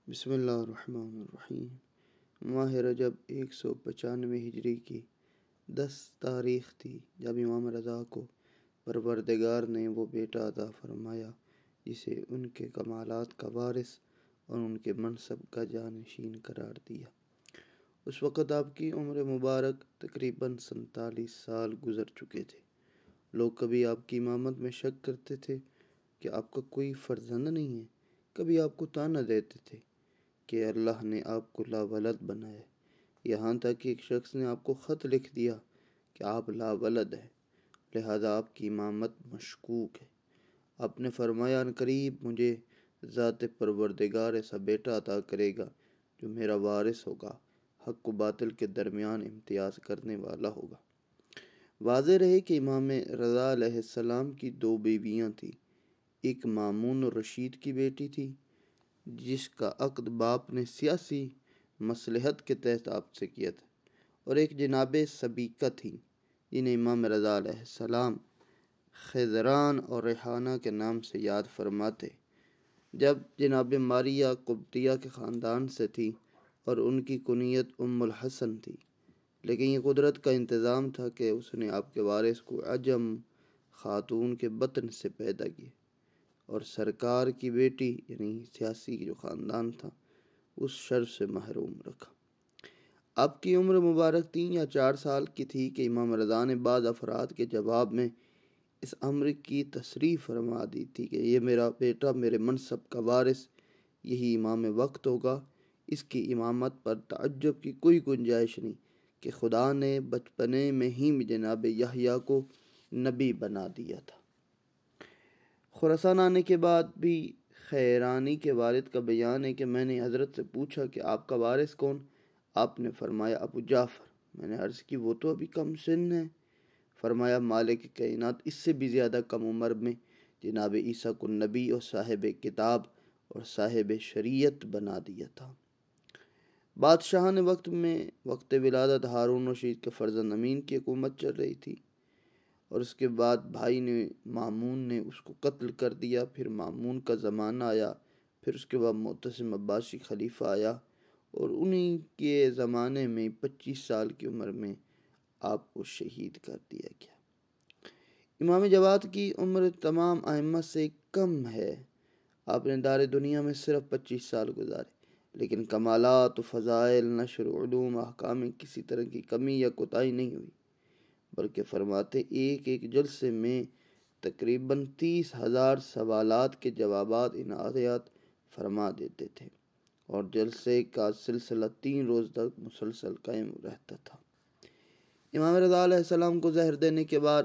بسم اللہ الرحمن الرحیم۔ ماہ رجب 195 ہجری کی 10 تاریخ تھی جب امام رضا کو پروردگار نے وہ بیٹا عطا فرمایا جسے ان کے کمالات کا وارث اور ان کے منصب کا جانشین قرار دیا۔ اس وقت آپ کی عمر مبارک تقریباً 47 سال گزر چکے تھے۔ لوگ کبھی آپ کی امامت میں شک کرتے تھے کہ آپ کا کوئی فرزند نہیں ہے، کبھی آپ کو طعنہ دیتے تھے کہ اللہ نے آپ کو لا ولد بنایا، یہاں تک کہ ایک شخص نے آپ کو خط لکھ دیا کہ آپ لا ولد ہیں، لہذا آپ کی امامت مشکوک ہے۔ آپ نے فرمایا ان قریب مجھے ذات پروردگار ایسا بیٹا عطا کرے گا جو میرا وارث ہوگا، حق و باطل کے درمیان امتیاز کرنے والا ہوگا۔ واضح رہے کہ امام رضا علیہ السلام کی 2 بیویاں تھیں، ایک مامون الرشید کی بیٹی تھی جس کا عقد باپ نے سیاسی مصلحت کے تحت آپ سے کیا تھا، اور ایک جناب سبیکہ تھیں جنہیں امام رضا علیہ السلام خضران اور ریحانہ کے نام سے یاد فرماتے۔ جب جناب ماریہ قبطیہ کے خاندان سے تھی اور ان کی کنیت ام الحسن تھی، لیکن یہ قدرت کا انتظام تھا کہ اس نے آپ کے وارث کو عجم خاتون کے بطن سے پیدا کیا اور سرکار کی بیٹی یعنی سیاسی جو خاندان تھا اس شرف سے محروم رکھا۔ آپ کی عمر مبارک 3 یا 4 سال کی تھی کہ امام رضا نے بعض افراد کے جواب میں اس امر کی تصریح فرما دی تھی کہ یہ میرا بیٹا میرے منصب کا وارث، یہی امام وقت ہوگا، اس کی امامت پر تعجب کی کوئی گنجائش نہیں کہ خدا نے بچپنے میں ہی جناب یحییٰ کو نبی بنا دیا تھا۔ خراسان آنے کے بعد بھی خیرانی کے والد کا بیان ہے کہ میں نے حضرت سے پوچھا کہ آپ کا وارث کون؟ آپ نے فرمایا ابو جعفر۔ میں نے عرض کی وہ تو ابھی کم سن ہے۔ فرمایا مالک کائنات اس سے بھی زیادہ کم عمر میں جناب عیسیٰ کو نبی اور صاحب کتاب اور صاحب شریعت بنا دیا تھا۔ بادشاہان وقت میں وقت ولادت ہارون رشید کے فرزند امین کی حکومت چل رہی تھی، اور اس کے بعد بھائی نے مامون نے اس کو قتل کر دیا۔ پھر مامون کا زمانہ آیا، پھر اس کے بعد معتصم عباسی خلیفہ آیا، اور انہی کے زمانے میں 25 سال کی عمر میں آپ کو شہید کر دیا گیا۔ امام جواد کی عمر تمام ائمہ سے کم ہے۔ آپ نے دار دنیا میں صرف 25 سال گزارے، لیکن کمالات و فضائل، نشر علوم، احکام میں کسی طرح کی کمی یا کوتاہی نہیں ہوئی، بلکہ فرماتے ایک ایک جلسے میں تقریباً 30,000 سوالات کے جوابات عنایت فرما دیتے تھے، اور جلسے کا سلسلہ 3 روز تک مسلسل قائم رہتا تھا۔ امام رضا علیہ السلام کو زہر دینے کے بعد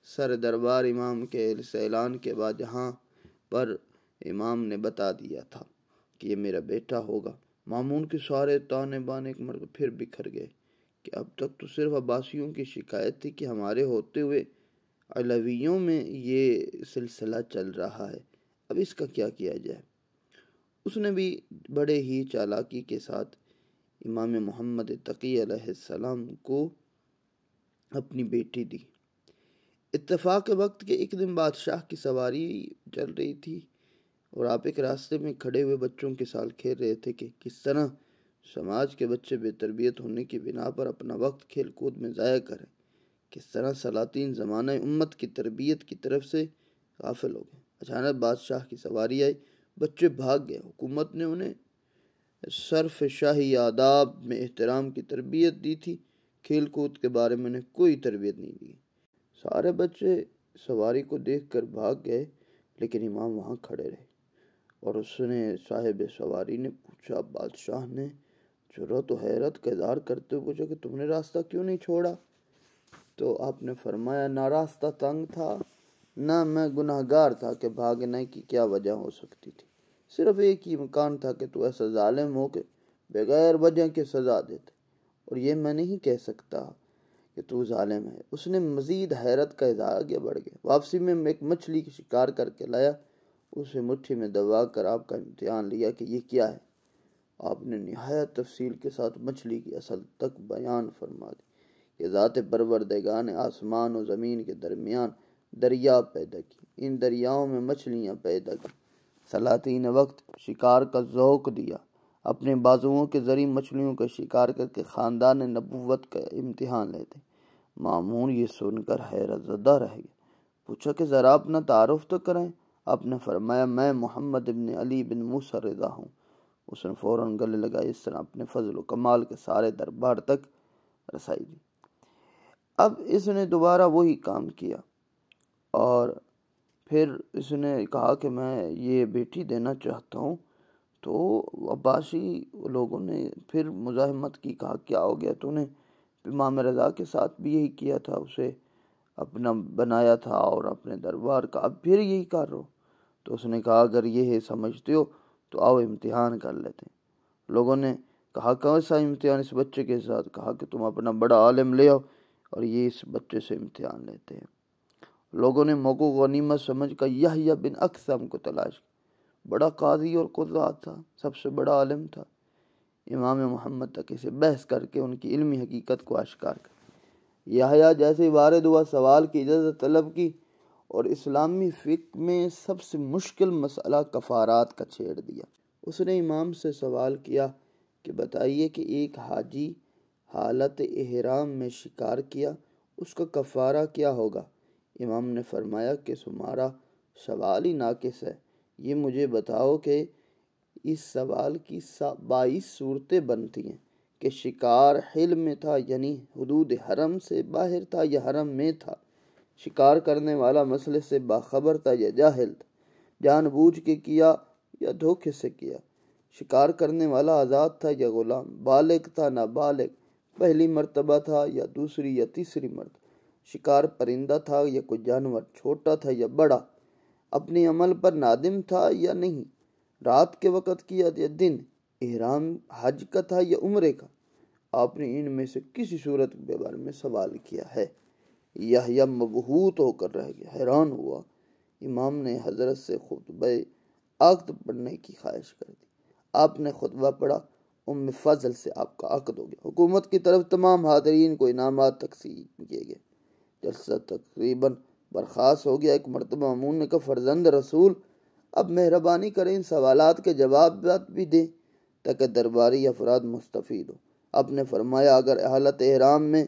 سر دربار امام کے اعلان کے بعد جہاں پر امام نے بتا دیا تھا کہ یہ میرا بیٹا ہوگا، مامون کے سارے تانے بانے ایک مرتبہ پھر بکھر گئے کہ اب تک تو صرف عباسیوں کی شکایت تھی کہ ہمارے ہوتے ہوئے علویوں میں یہ سلسلہ چل رہا ہے، اب اس کا کیا کیا جائے۔ اس نے بھی بڑے ہی چالاکی کے ساتھ امام محمد تقی علیہ السلام کو اپنی بیٹی دی۔ اتفاق وقت کے ایک دن بادشاہ کی سواری چل رہی تھی اور آپ ایک راستے میں کھڑے ہوئے بچوں کے ساتھ کھیل رہے تھے کہ کس طرح سماج کے بچے بے تربیت ہونے کی بنا پر اپنا وقت کھیل کود میں ضائع کریں، کس طرح سلاطین زمانہ امت کی تربیت کی طرف سے غافل ہو گئے۔ اچانک بادشاہ کی سواری آئی، بچے بھاگ گئے۔ حکومت نے انہیں صرف شاہی آداب میں احترام کی تربیت دی تھی، کھیل کود کے بارے میں انہیں کوئی تربیت نہیں دی۔ سارے بچے سواری کو دیکھ کر بھاگ گئے، لیکن امام وہاں کھڑے رہے، اور اس نے صاحب سواری نے پوچھا، بادشاہ نے جرأت و حیرت کا اظہار کرتے ہوئے پوچھا کہ تم نے راستہ کیوں نہیں چھوڑا؟ تو آپ نے فرمایا نہ راستہ تنگ تھا، نہ میں گناہگار تھا کہ بھاگنے کی کیا وجہ ہو سکتی تھی، صرف ایک ہی امکان تھا کہ تو ایسا ظالم ہو کہ بغیر وجہ کے سزا دیتے، اور یہ میں نہیں کہہ سکتا کہ تو ظالم ہے۔ اس نے مزید حیرت کا اظہار آگے بڑھ گیا، واپسی میں ایک مچھلی کی شکار کر کے لایا، اسے مٹھی میں دبا کر آپ کا امتحان لیا کہ یہ کیا ہے۔ آپ نے نہایت تفصیل کے ساتھ مچھلی کی اصل تک بیان فرما دی کہ ذات پروردگار نے آسمان و زمین کے درمیان دریا پیدا کی، ان دریاؤں میں مچھلیاں پیدا کی، سلاطین وقت شکار کا ذوق دیا، اپنے بازوؤں کے ذریعے مچھلیوں کا شکار کر کے خاندان نبوت کا امتحان لیتے۔ مامون یہ سن کر حیرت زدہ رہ گیا، پوچھا کہ ذرا اپنا تعارف تو کریں۔ آپ نے فرمایا میں محمد ابن علی بن موسیٰ رضا ہوں۔ اس نے فوراً گلے لگائے، اس طرح اپنے فضل و کمال کے سارے دربار تک رسائی دی۔ اب اس نے دوبارہ وہی کام کیا اور پھر اس نے کہا کہ میں یہ بیٹی دینا چاہتا ہوں۔ تو عباسی لوگوں نے پھر مزاحمت کی، کہا کیا ہو گیا تو نے امام رضا کے ساتھ بھی یہی کیا تھا، اسے اپنا بنایا تھا اور اپنے دربار کا، اب پھر یہی کر رہو۔ تو اس نے کہا اگر یہ سمجھتے ہو تو آؤ امتحان کر لیتے ہیں۔ لوگوں نے کہا کون سا امتحان اس بچے کے ساتھ؟ کہا کہ تم اپنا بڑا عالم لے آؤ اور یہ اس بچے سے امتحان لیتے ہیں۔ لوگوں نے موقع غنیمت سمجھ کر یحییٰ بن اکثم کو تلاش کیا، بڑا قاضی اور قضات تھا، سب سے بڑا عالم تھا۔ امام محمد تک اسے بحث کر کے ان کی علمی حقیقت کو اشکار کر۔ یحییٰ جیسے وارد ہوا، سوال کی اجازت طلب کی اور اسلامی فقہ میں سب سے مشکل مسئلہ کفارات کا چھیڑ دیا۔ اس نے امام سے سوال کیا کہ بتائیے کہ ایک حاجی حالت احرام میں شکار کیا، اس کا کفارہ کیا ہوگا؟ امام نے فرمایا کہ تمہارا سوال ہی ناقص ہے، یہ مجھے بتاؤ کہ اس سوال کی 22 صورتیں بنتی ہیں کہ شکار حل میں تھا یعنی حدود حرم سے باہر تھا یا حرم میں تھا، شکار کرنے والا مسئلے سے باخبر تھا یا جاہل تھا، جان بوجھ کے کیا یا دھوکے سے کیا، شکار کرنے والا آزاد تھا یا غلام، بالغ تھا نابالغ، پہلی مرتبہ تھا یا دوسری یا تیسری مرتبہ، شکار پرندہ تھا یا کوئی جانور، چھوٹا تھا یا بڑا، اپنے عمل پر نادم تھا یا نہیں، رات کے وقت کیا یا دن، احرام حج کا تھا یا عمرے کا۔ آپ نے ان میں سے کسی صورت کے بارے میں سوال کیا ہے؟ یحییٰ مبہوت ہو کر رہ گیا، حیران ہوا۔ امام نے حضرت سے خطبہ عقد پڑھنے کی خواہش کر دی۔ آپ نے خطبہ پڑھا، فضل سے آپ کا عقد ہو گیا۔ حکومت کی طرف تمام حاضرین کو انعامات تقسیم کیے گئے۔ جلسہ تقریباً برخاست ہو گیا۔ ایک مرتبہ مامون نے کہا فرزند رسول اب مہربانی کریں ان سوالات کے جوابات بھی دیں تاکہ درباری افراد مستفید ہو۔ آپ نے فرمایا اگر حالت احرام میں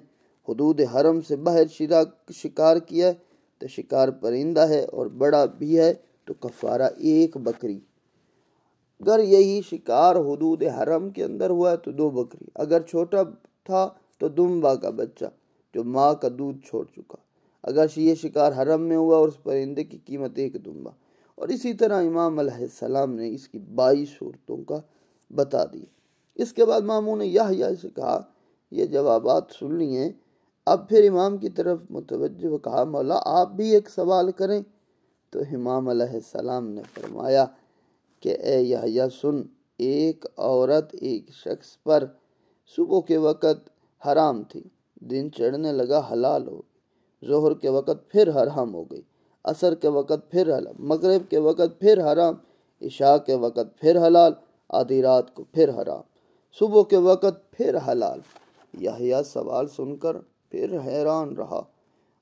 حدود حرم سے باہر شکار کیا ہے تو شکار پرندہ ہے اور بڑا بھی ہے تو کفارہ 1 بکری، اگر یہی شکار حدود حرم کے اندر ہوا ہے تو 2 بکری، اگر چھوٹا تھا تو دمبا کا بچہ جو ماں کا دودھ چھوڑ چکا، اگر یہ شکار حرم میں ہوا اور اس پرندے کی قیمت 1 دمبا، اور اسی طرح امام علیہ السلام نے اس کی 22 صورتوں کا بتا دی۔ اس کے بعد مامون نے یحییٰ سے کہا یہ جوابات سن لیے، اب پھر امام کی طرف متوجہ کہا مولا آپ بھی ایک سوال کریں۔ تو امام علیہ السلام نے فرمایا کہ اے یحییٰ سن، ایک عورت ایک شخص پر صبح کے وقت حرام تھی، دن چڑھنے لگا حلال ہو گئی، ظہر کے وقت پھر حرام ہو گئی، عصر کے وقت پھر حلال، مغرب کے وقت پھر حرام، عشاء کے وقت پھر حلال، آدھی رات کو پھر حرام، صبح کے وقت پھر حلال۔ یحییٰ سوال سن کر پھر حیران رہا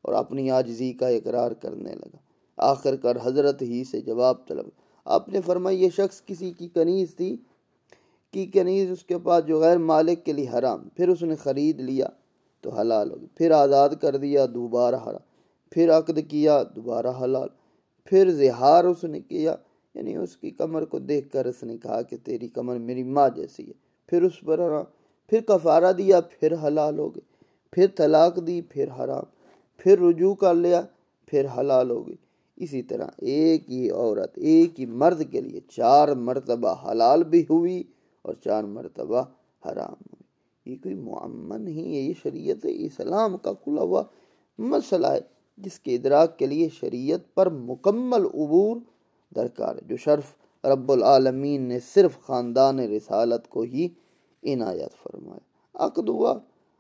اور اپنی عاجزی کا اقرار کرنے لگا۔ آخر کار حضرت ہی سے جواب طلب۔ آپ نے فرمایا یہ شخص کسی کی کنیز تھی، کنیز اس کے پاس جو غیر مالک کے لیے حرام، پھر اس نے خرید لیا تو حلال ہو گئی، پھر آزاد کر دیا دوبارہ حرام، پھر عقد کیا دوبارہ حلال، پھر زہار اس نے کیا، یعنی اس کی کمر کو دیکھ کر اس نے کہا کہ تیری کمر میری ماں جیسی ہے، پھر اس پر حرام، پھر کفارہ دیا پھر حلال ہو گئی، پھر طلاق دی پھر حرام، پھر رجوع کر لیا پھر حلال ہو گئی۔ اسی طرح ایک ہی عورت ایک ہی مرد کے لیے 4 مرتبہ حلال بھی ہوئی اور 4 مرتبہ حرام ہوئی۔ یہ کوئی معمہ نہیں ہے، یہ شریعت اسلام کا کھلا ہوا مسئلہ ہے جس کے ادراک کے لیے شریعت پر مکمل عبور درکار ہے، جو شرف رب العالمین نے صرف خاندان رسالت کو ہی عنایت فرمایا۔ عقد ہوا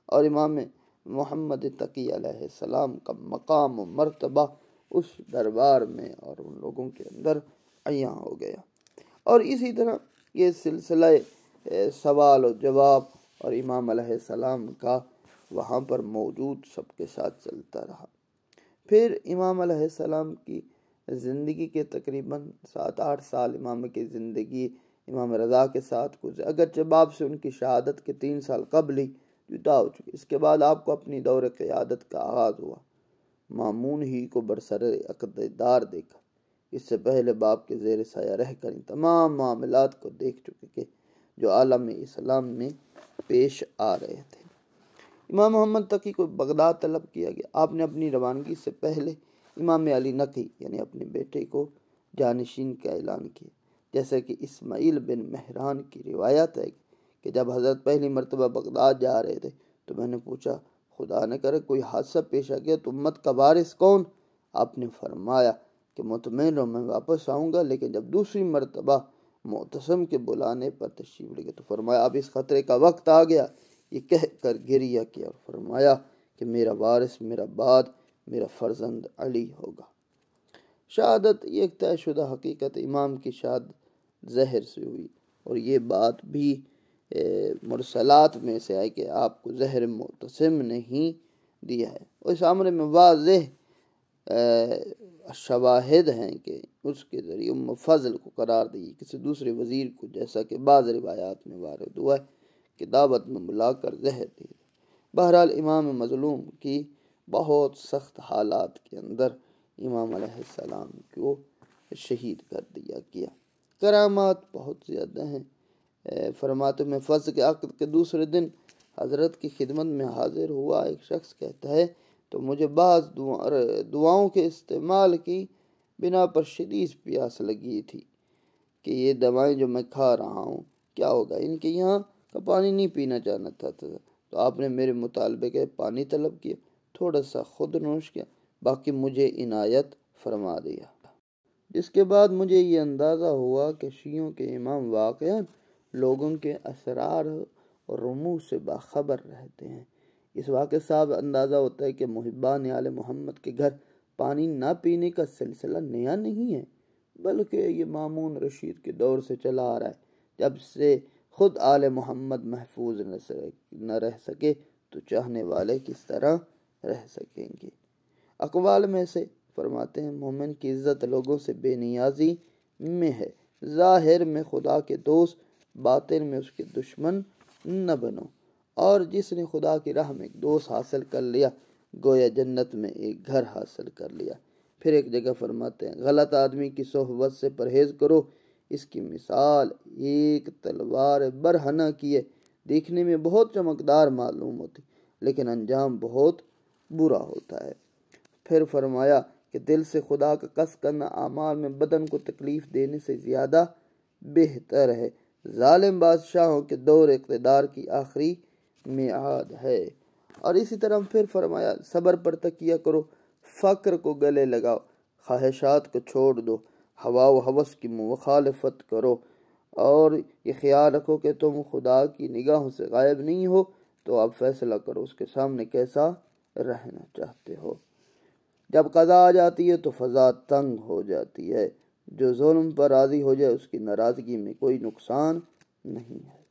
اور امام محمد تقی علیہ السلام کا مقام و مرتبہ اس دربار میں اور ان لوگوں کے اندر عیاں ہو گیا، اور اسی طرح یہ سلسلہ سوال و جواب اور امام علیہ السلام کا وہاں پر موجود سب کے ساتھ چلتا رہا۔ پھر امام علیہ السلام کی زندگی کے تقریباً 7-8 سال امام کی زندگی امام رضا کے ساتھ گزرے، اگرچہ باپ سے ان کی شہادت کے 3 سال قبل ہی جدا ہو چکی۔ اس کے بعد آپ کو اپنی دور قیادت کا آغاز ہوا۔ مامون ہی کو برسر اقتدار دیکھا، اس سے پہلے باپ کے زیر سایہ رہ کر ان تمام معاملات کو دیکھ چکے کہ جو عالم اسلام میں پیش آ رہے تھے۔ امام محمد تقی کو بغداد طلب کیا گیا۔ آپ نے اپنی روانگی سے پہلے امام علی نقی یعنی اپنے بیٹے کو جانشین کا اعلان کیا، جیسے کہ اسماعیل بن مہران کی روایت ہے کہ جب حضرت پہلی مرتبہ بغداد جا رہے تھے تو میں نے پوچھا خدا نہ کرے کوئی حادثہ پیش آ گیا تو امت کا وارث کون؟ آپ نے فرمایا کہ مطمئن رہو میں واپس آؤں گا، لیکن جب دوسری مرتبہ معتصم کے بلانے پر تشریف لے گئے تو فرمایا اب اس خطرے کا وقت آ گیا۔ یہ کہہ کر گریہ کیا اور فرمایا کہ میرا وارث میرا بعد میرا فرزند علی ہوگا۔ شہادت یہ ایک طے شدہ حقیقت امام کی شہادت زہر سے ہوئی، اور یہ بات بھی مرسلات میں سے ہے کہ آپ کو زہر معتصم نے ہی دیا ہے، اور اس امر میں واضح شواہد ہیں کہ اس کے ذریعے ام فضل کو قرار دی کسی دوسرے وزیر کو، جیسا کہ بعض روایات میں وارد ہوا ہے کہ دعوت میں بلا کر زہر دی۔ بہرحال امام مظلوم کی بہت سخت حالات کے اندر امام علیہ السلام کو شہید کر دیا گیا۔ کرامات بہت زیادہ ہیں۔ فرماتے میں فضل کے عقد کے دوسرے دن حضرت کی خدمت میں حاضر ہوا ایک شخص کہتا ہے تو مجھے بعض دعاؤں کے استعمال کی بنا پر شدید پیاس لگی تھی کہ یہ دوائیں جو میں کھا رہا ہوں کیا ہوگا، ان کے یہاں کا پانی نہیں پینا چاہتا تھا، تو آپ نے میرے مطالبے کے پانی طلب کیا، تھوڑا سا خود نوش کیا، باقی مجھے عنایت فرما دیا۔ جس کے بعد مجھے یہ اندازہ ہوا کہ شیعوں کے امام واقعاً لوگوں کے اسرار اور رموز سے باخبر رہتے ہیں۔ اس واقعے سے اندازہ ہوتا ہے کہ محبان آل محمد کے گھر پانی نہ پینے کا سلسلہ نیا نہیں ہے، بلکہ یہ مامون رشید کے دور سے چلا آ رہا ہے۔ جب سے خود آل محمد محفوظ نہ رہ سکے تو چاہنے والے کس طرح رہ سکیں گے۔ اقوال میں سے فرماتے ہیں مومن کی عزت لوگوں سے بے نیازی میں ہے، ظاہر میں خدا کے دوست باطن میں اس کے دشمن نہ بنو، اور جس نے خدا کی راہ میں ایک دوست حاصل کر لیا گویا جنت میں ایک گھر حاصل کر لیا۔ پھر ایک جگہ فرماتے ہیں غلط آدمی کی صحبت سے پرہیز کرو، اس کی مثال ایک تلوار برہنہ کی ہے، دیکھنے میں بہت چمکدار معلوم ہوتی لیکن انجام بہت برا ہوتا ہے۔ پھر فرمایا کہ دل سے خدا کا قصد کرنا اعمال میں بدن کو تکلیف دینے سے زیادہ بہتر ہے۔ ظالم بادشاہوں کے دور اقتدار کی آخری میعاد ہے۔ اور اسی طرح پھر فرمایا صبر پر تکیہ کرو، فقر کو گلے لگاؤ، خواہشات کو چھوڑ دو، ہوا و ہوس کی مخالفت کرو، اور یہ خیال رکھو کہ تم خدا کی نگاہوں سے غائب نہیں ہو، تو اب فیصلہ کرو اس کے سامنے کیسا رہنا چاہتے ہو۔ جب قضا آ جاتی ہے تو فضا تنگ ہو جاتی ہے، جو ظلم پر راضی ہو جائے اس کی ناراضگی میں کوئی نقصان نہیں ہے۔